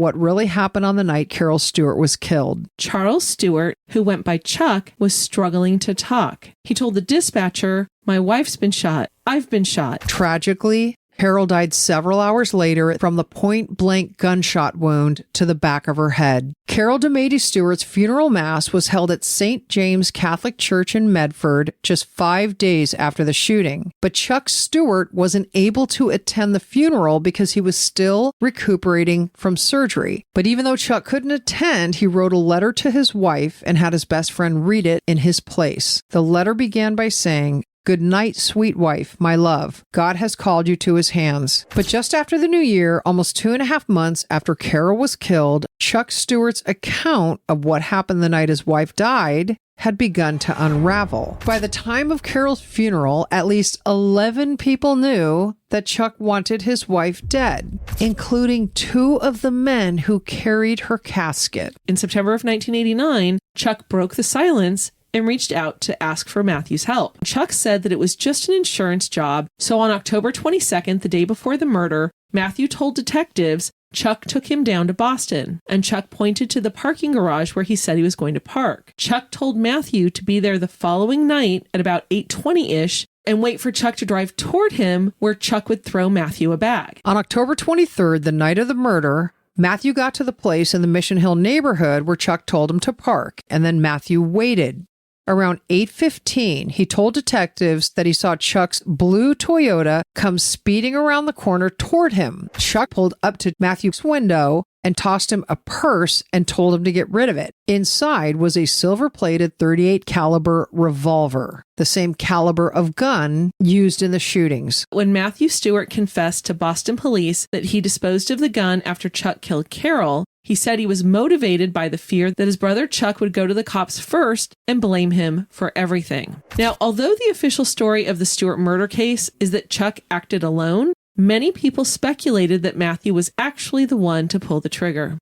what really happened on the night Carol Stuart was killed. Charles Stuart, who went by Chuck, was struggling to talk. He told the dispatcher, "My wife's been shot. I've been shot." Tragically, Carol died several hours later from the point-blank gunshot wound to the back of her head. Carol DeMady Stewart's funeral mass was held at St. James Catholic Church in Medford just 5 days after the shooting. But Chuck Stuart wasn't able to attend the funeral because he was still recuperating from surgery. But even though Chuck couldn't attend, he wrote a letter to his wife and had his best friend read it in his place. The letter began by saying, "Good night, sweet wife, my love. God has called you to his hands." But just after the new year, almost 2.5 months after Carol was killed, Chuck Stewart's account of what happened the night his wife died had begun to unravel. By the time of Carol's funeral, at least 11 people knew that Chuck wanted his wife dead, including 2 of the men who carried her casket. In September of 1989, Chuck broke the silence and reached out to ask for Matthew's help. Chuck said that it was just an insurance job, so on October 22nd, the day before the murder, Matthew told detectives Chuck took him down to Boston, and Chuck pointed to the parking garage where he said he was going to park. Chuck told Matthew to be there the following night at about 8:20-ish and wait for Chuck to drive toward him where Chuck would throw Matthew a bag. On October 23rd, the night of the murder, Matthew got to the place in the Mission Hill neighborhood where Chuck told him to park, and then Matthew waited. Around 8:15, he told detectives that he saw Chuck's blue Toyota come speeding around the corner toward him. Chuck pulled up to Matthew's window and tossed him a purse and told him to get rid of it. Inside was a silver-plated .38 caliber revolver, the same caliber of gun used in the shootings. When Matthew Stewart confessed to Boston police that he disposed of the gun after Chuck killed Carol, he said he was motivated by the fear that his brother Chuck would go to the cops first and blame him for everything. Now, although the official story of the Stewart murder case is that Chuck acted alone, many people speculated that Matthew was actually the one to pull the trigger.